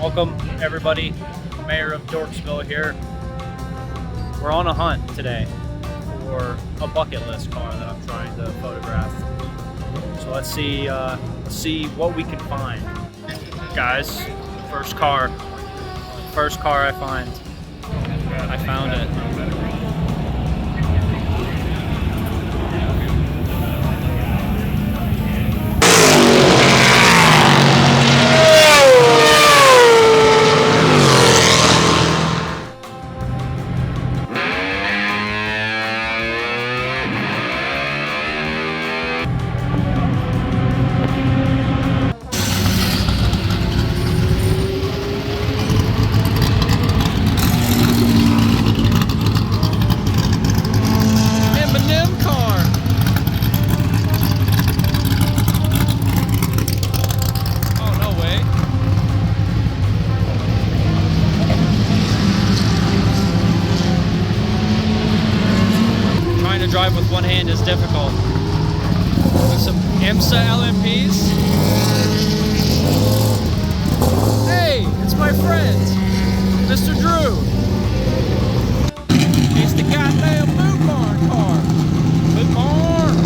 Welcome everybody, Mayor of Dorksville here. We're on a hunt today for a bucket list car that I'm trying to photograph. So let's see what we can find. Guys, first car I find. I found it. Drive with one hand is difficult. With some IMSA LMPs. Hey, it's my friend, Mr. Drew. It's the goddamn Boot Barn car. Boot Barn.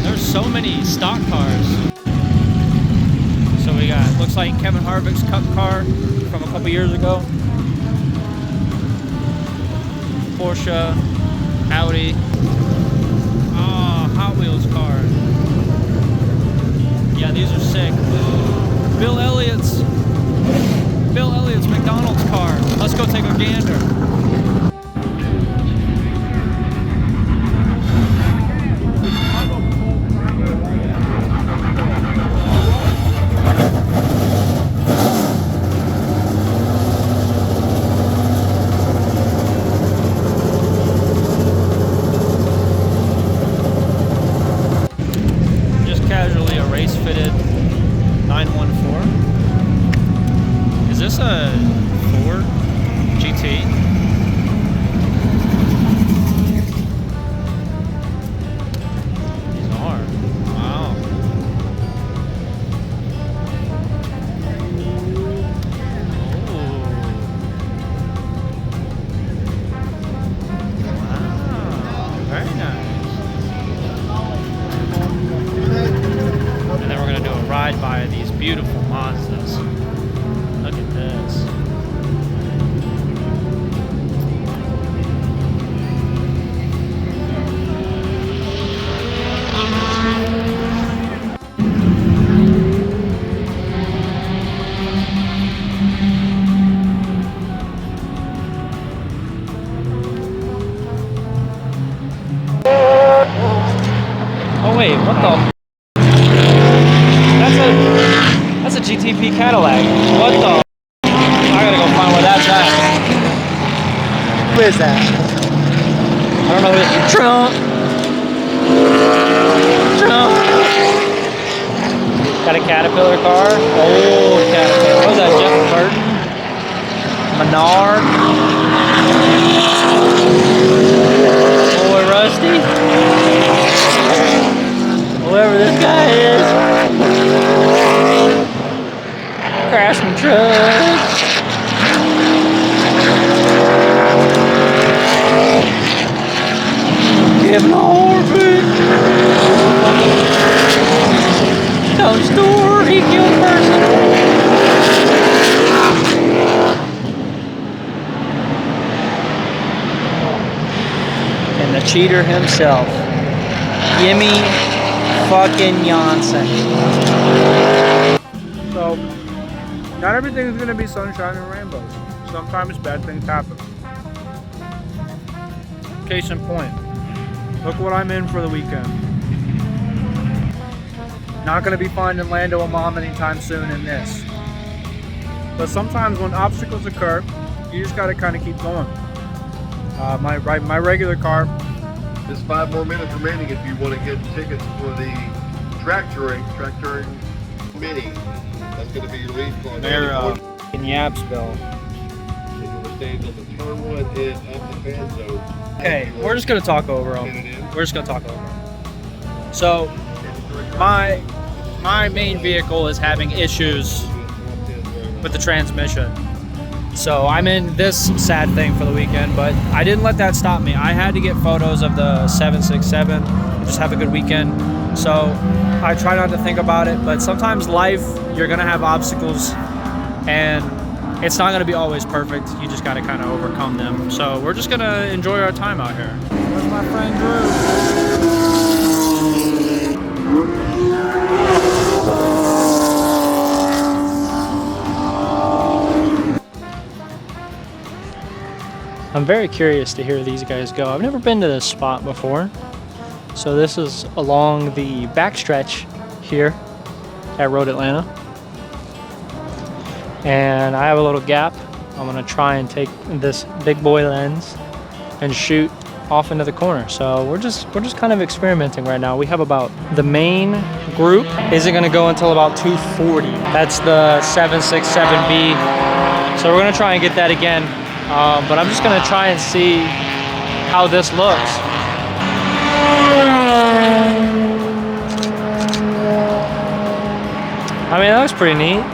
There's so many stock cars. So we got, looks like Kevin Harvick's Cup car from a couple years ago. Porsche, Audi, Hot Wheels car. Yeah, these are sick. Bill Elliott's McDonald's car. Let's go take a gander. Race-fitted 914. Is this a Ford GT? These are. Wow. Oh. Wow. Very nice. And then we're going to do a ride by these beautiful Mazdas. Look at this. Oh wait, what the? That's a GTP Cadillac. What the? I gotta go find where that's at. Who is that? I don't know who it is. Trump. Got a Caterpillar car. Old Caterpillar. What was that? Jeff Burton? Menard. Boy Rusty. Whoever this guy is. Crashing trucks. Kevin Harvick. Tell the story, he killed a person. And the cheater himself, Jimmy fucking Johnson. So, not everything is going to be sunshine and rainbows. Sometimes bad things happen. Case in point, look what I'm in for the weekend. Not going to be finding Lando and Mom anytime soon in this. But sometimes when obstacles occur, you just got to kind of keep going. My regular car. There's 5 more minutes remaining if you want to get tickets for the track touring mini. That's going to be your lead car. They're in Yapsville. Stays on the turn 1 and up the fan zone. Okay, we're just gonna talk over them. We're just gonna talk over them. So, my my main vehicle is having issues with the transmission. So I'm in this sad thing for the weekend, but I didn't let that stop me. I had to get photos of the 767 and just have a good weekend. So I try not to think about it, but sometimes life, you're gonna have obstacles and it's not gonna be always perfect. You just gotta kind of overcome them. So we're just gonna enjoy our time out here. There's my friend Drew. I'm very curious to hear these guys go. I've never been to this spot before. So this is along the backstretch here at Road Atlanta. And I have a little gap. I'm gonna try and take this big boy lens and shoot off into the corner. So we're just kind of experimenting right now. We have about, the main group isn't gonna go until about 2:40. That's the 767B. So we're gonna try and get that again. But I'm just gonna try and see how this looks. I mean, that looks pretty neat.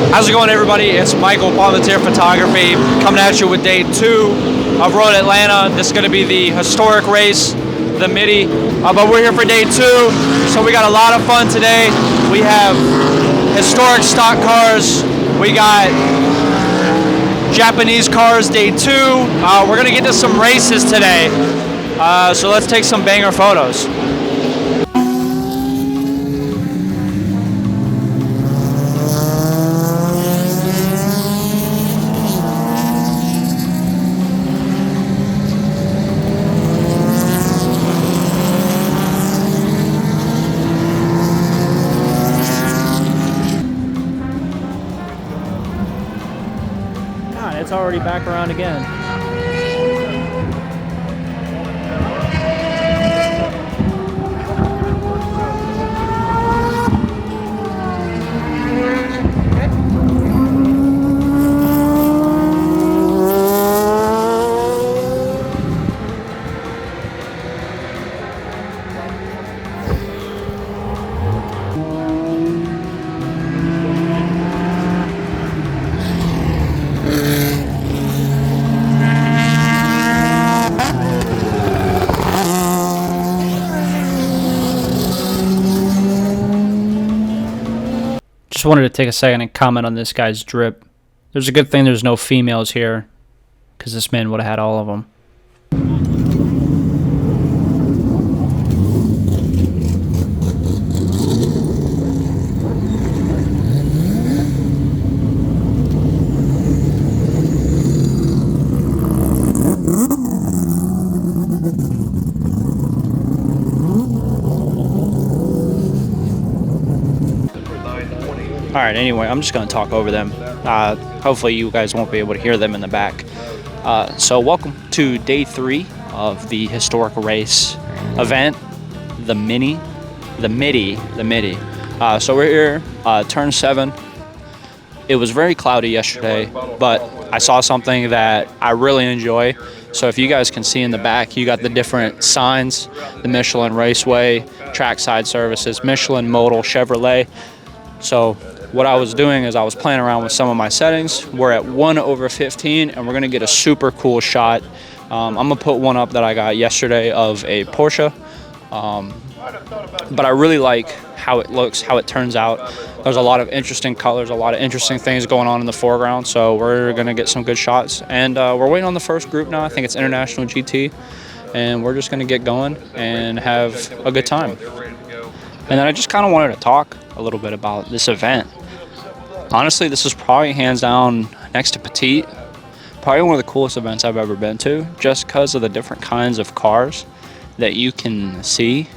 How's it going, everybody? It's Michael Palmetier Photography coming at you with day 2 of Road Atlanta. This is going to be the historic race, the Midi, but we're here for day 2, so we got a lot of fun today. We have historic stock cars, we got Japanese cars, day 2. We're going to get to some races today, so let's take some banger photos. It's already back around again. Just wanted to take a second and comment on this guy's drip. There's a good thing there's no females here, because this man would have had all of them. Alright, anyway, I'm just going to talk over them. Hopefully you guys won't be able to hear them in the back. So welcome to day 3 of the historic race event, the Midi. So we're here, turn 7. It was very cloudy yesterday, but I saw something that I really enjoy. So if you guys can see in the back, you got the different signs, the Michelin Raceway, Trackside Services, Michelin Modal, Chevrolet. So what I was doing is I was playing around with some of my settings. We're at 1/15, and we're going to get a super cool shot. I'm going to put one up that I got yesterday of a Porsche. But I really like how it looks, how it turns out. There's a lot of interesting colors, a lot of interesting things going on in the foreground, so we're going to get some good shots. And we're waiting on the first group now. I think it's International GT, and we're just going to get going and have a good time. And then I just kind of wanted to talk a little bit about this event. Honestly, this is probably hands down next to Petite, probably one of the coolest events I've ever been to, just because of the different kinds of cars that you can see.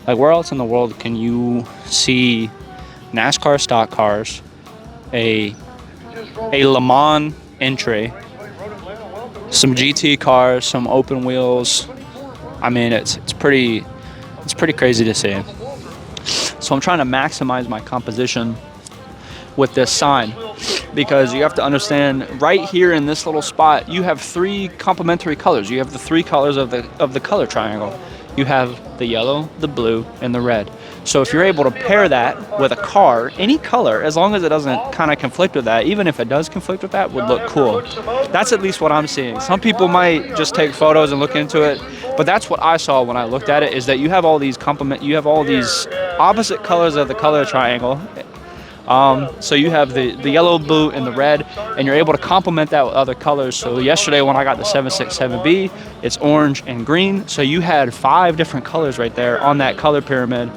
Like, where else in the world can you see NASCAR stock cars, a Le Mans entry, some GT cars, some open wheels? I mean, it's pretty crazy to see. So I'm trying to maximize my composition with this sign, because you have to understand, right here in this little spot, you have 3 complementary colors. You have the 3 colors of the color triangle. You have the yellow, the blue, and the red. So if you're able to pair that with a car, any color, as long as it doesn't kind of conflict with that, even if it does conflict with that, would look cool. That's at least what I'm seeing. Some people might just take photos and look into it, but that's what I saw when I looked at it, is that you have all these opposite colors of the color triangle. So you have the yellow, blue, and the red, and you're able to complement that with other colors. So yesterday when I got the 767B, it's orange and green. So you had 5 different colors right there on that color pyramid,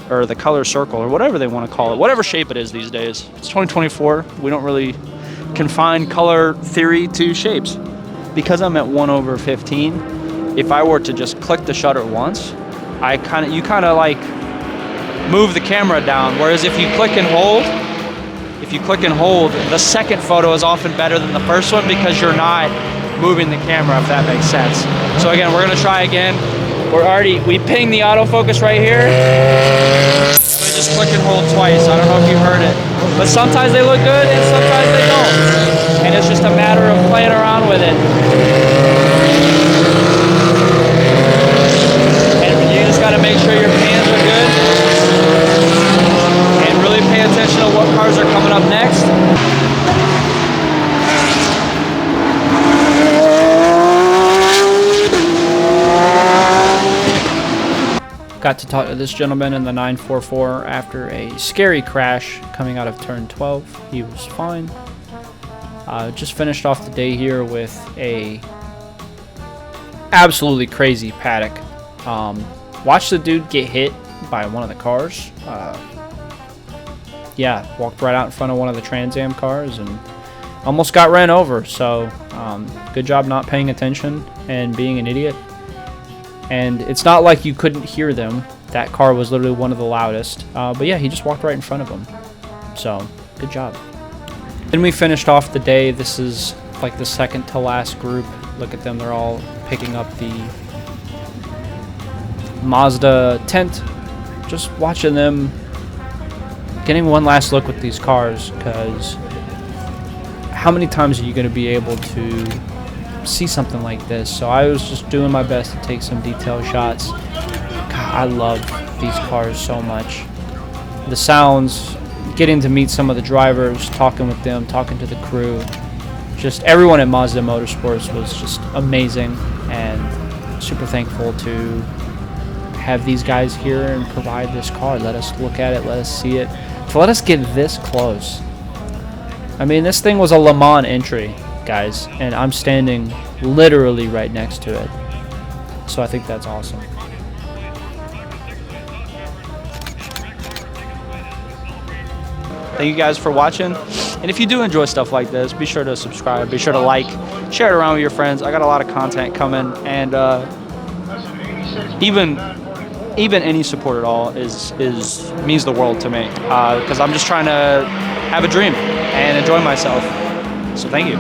or the color circle, or whatever they want to call it, whatever shape it is these days. It's 2024. We don't really confine color theory to shapes. Because I'm at 1/15, if I were to just click the shutter once, you kind of like move the camera down, whereas if you click and hold, the second photo is often better than the first one, because you're not moving the camera, if that makes sense. So again, we're gonna try again. We ping the autofocus right here. We just click and hold twice. I don't know if you heard it, but sometimes they look good and sometimes they don't, and it's just a matter of playing around with it. And you just gotta make sure your pans are good, and really pay attention to what cars are coming up next. Got to talk to this gentleman in the 944 after a scary crash coming out of turn 12. He was fine. Just finished off the day here with a absolutely crazy paddock. Watched the dude get hit by one of the cars. Yeah, walked right out in front of one of the Trans Am cars and almost got ran over. So good job not paying attention and being an idiot. And it's not like you couldn't hear them. That car was literally one of the loudest. But yeah, he just walked right in front of him. So good job. Then we finished off the day. This is like the second to last group. Look at them. They're all picking up the Mazda tent. Just watching them, getting one last look with these cars, because how many times are you going to be able to see something like this? So I was just doing my best to take some detailed shots. God, I love these cars so much. The sounds, getting to meet some of the drivers, talking with them, talking to the crew. Just everyone at Mazda Motorsports was just amazing, and super thankful to have these guys here and provide this car. Let us look at it, let us see it, to let us get this close. I mean, this thing was a Le Mans entry, guys, and I'm standing literally right next to it. So I think that's awesome. Thank you guys for watching. And if you do enjoy stuff like this, be sure to subscribe, be sure to like, share it around with your friends. I got a lot of content coming, and even any support at all means the world to me, because I'm just trying to have a dream and enjoy myself. So thank you.